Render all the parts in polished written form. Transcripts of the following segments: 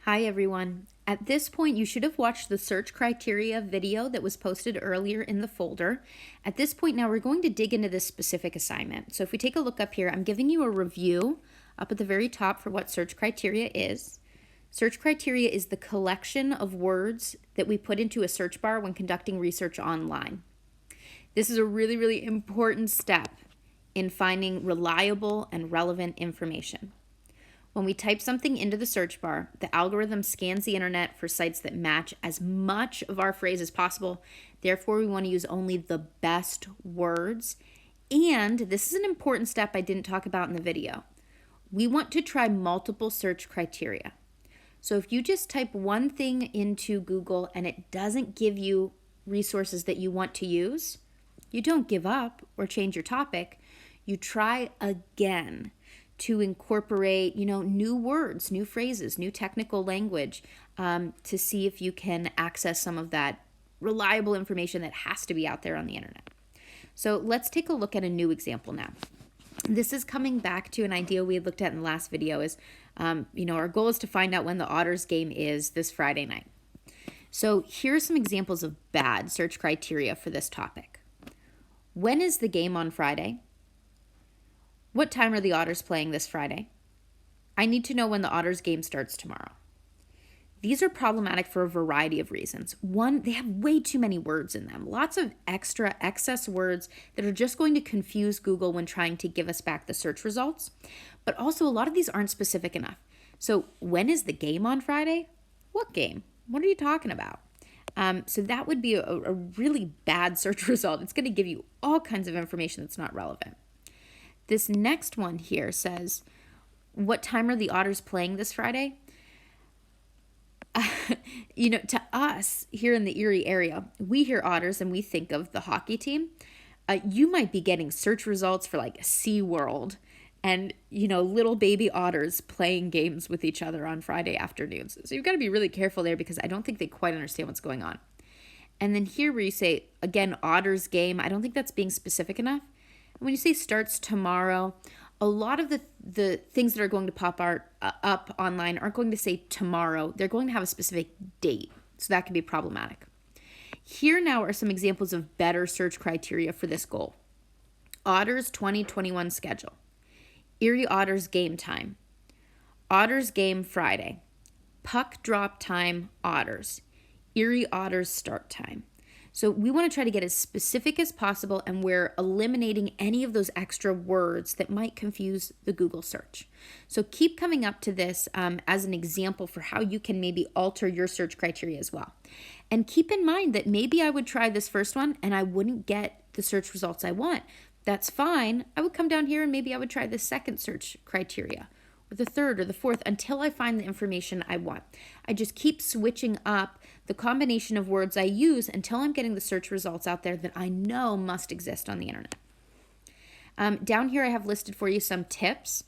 Hi everyone. At this point, you should have watched the search criteria video that was posted earlier in the folder. At this point now, we're going to dig into this specific assignment. So if we take a look up here, I'm giving you a review up at the very top for what search criteria is. Search criteria is the collection of words that we put into a search bar when conducting research online. This is a really, really important step in finding reliable and relevant information. When we type something into the search bar, the algorithm scans the internet for sites that match as much of our phrase as possible. Therefore, we want to use only the best words. And this is an important step I didn't talk about in the video. We want to try multiple search criteria. So if you just type one thing into Google and it doesn't give you resources that you want to use, you don't give up or change your topic. You try again to incorporate, new words, new phrases, new technical language to see if you can access some of that reliable information that has to be out there on the internet. So let's take a look at a new example now. This is coming back to an idea we had looked at in the last video is, our goal is to find out when the Otters game is this Friday night. So here are some examples of bad search criteria for this topic. When is the game on Friday? What time are the Otters playing this Friday? I need to know when the Otters game starts tomorrow. These are problematic for a variety of reasons. One, they have way too many words in them. Lots of excess words that are just going to confuse Google when trying to give us back the search results. But also, a lot of these aren't specific enough. So, when is the game on Friday? What game? What are you talking about? So that would be a really bad search result. It's going to give you all kinds of information that's not relevant. This next one here says, what time are the Otters playing this Friday? To us here in the Erie area, we hear Otters and we think of the hockey team. You might be getting search results for like SeaWorld and, little baby otters playing games with each other on Friday afternoons. So you've got to be really careful there because I don't think they quite understand what's going on. And then here where you say, again, Otters game, I don't think that's being specific enough. When you say starts tomorrow, a lot of the things that are going to pop up online aren't going to say tomorrow. They're going to have a specific date, so that can be problematic. Here now are some examples of better search criteria for this goal. Otters 2021 schedule. Erie Otters game time. Otters game Friday. Puck drop time Otters. Erie Otters start time. So we want to try to get as specific as possible, and we're eliminating any of those extra words that might confuse the Google search. So keep coming up to this as an example for how you can maybe alter your search criteria as well. And keep in mind that maybe I would try this first one and I wouldn't get the search results I want. That's fine. I would come down here and maybe I would try the second search criteria or the third or the fourth until I find the information I want. I just keep switching up the combination of words I use until I'm getting the search results out there that I know must exist on the internet. Down here I have listed for you some tips.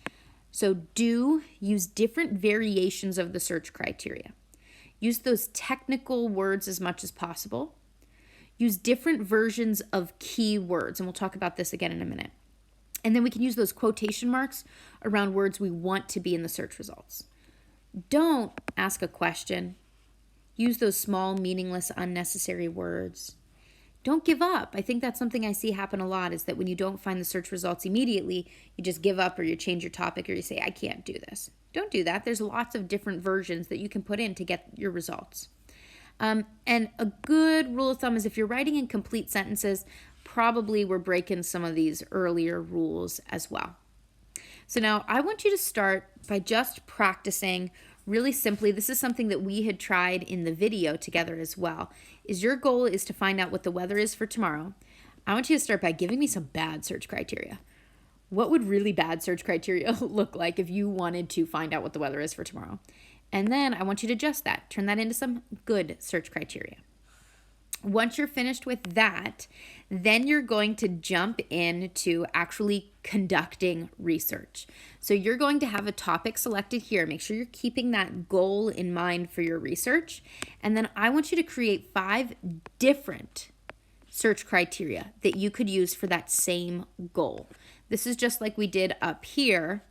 So do use different variations of the search criteria. Use those technical words as much as possible. Use different versions of keywords, and we'll talk about this again in a minute. And then we can use those quotation marks around words we want to be in the search results. Don't ask a question. Use those small, meaningless, unnecessary words. Don't give up. I think that's something I see happen a lot is that when you don't find the search results immediately, you just give up or you change your topic or you say, I can't do this. Don't do that. There's lots of different versions that you can put in to get your results. And a good rule of thumb is if you're writing in complete sentences, probably we're breaking some of these earlier rules as well. So now I want you to start by just practicing really simply. This is something that we had tried in the video together as well, is your goal is to find out what the weather is for tomorrow. I want you to start by giving me some bad search criteria. What would really bad search criteria look like if you wanted to find out what the weather is for tomorrow? And then I want you to adjust that, turn that into some good search criteria. Once you're finished with that, then you're going to jump into actually conducting research. So you're going to have a topic selected here. Make sure you're keeping that goal in mind for your research. And then I want you to create 5 different search criteria that you could use for that same goal. This is just like we did up here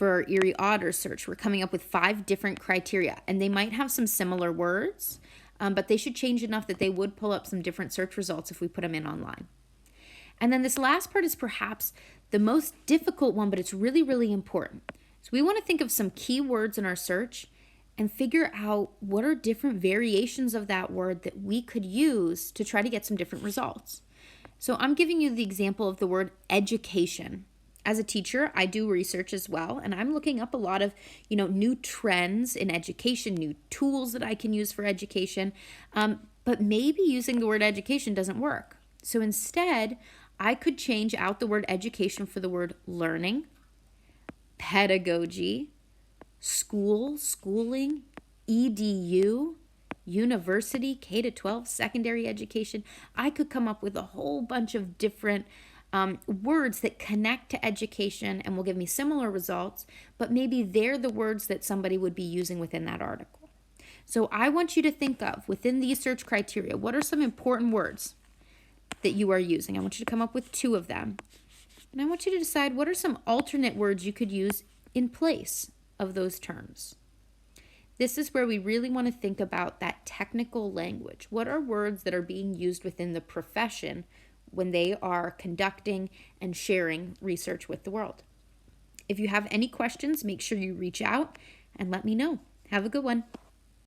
For our Erie Otter search, we're coming up with 5 different criteria, and they might have some similar words, but they should change enough that they would pull up some different search results if we put them in online. And then this last part is perhaps the most difficult one, but it's really, really important. So we want to think of some key words in our search and figure out what are different variations of that word that we could use to try to get some different results. So I'm giving you the example of the word education. As a teacher, I do research as well, and I'm looking up a lot of, new trends in education, new tools that I can use for education, but maybe using the word education doesn't work. So instead, I could change out the word education for the word learning, pedagogy, school, schooling, EDU, university, K-12, secondary education. I could come up with a whole bunch of different words that connect to education and will give me similar results, but maybe they're the words that somebody would be using within that article. So I want you to think of, within these search criteria, what are some important words that you are using? I want you to come up with 2 of them. And I want you to decide what are some alternate words you could use in place of those terms. This is where we really want to think about that technical language. What are words that are being used within the profession when they are conducting and sharing research with the world? If you have any questions, make sure you reach out and let me know. Have a good one.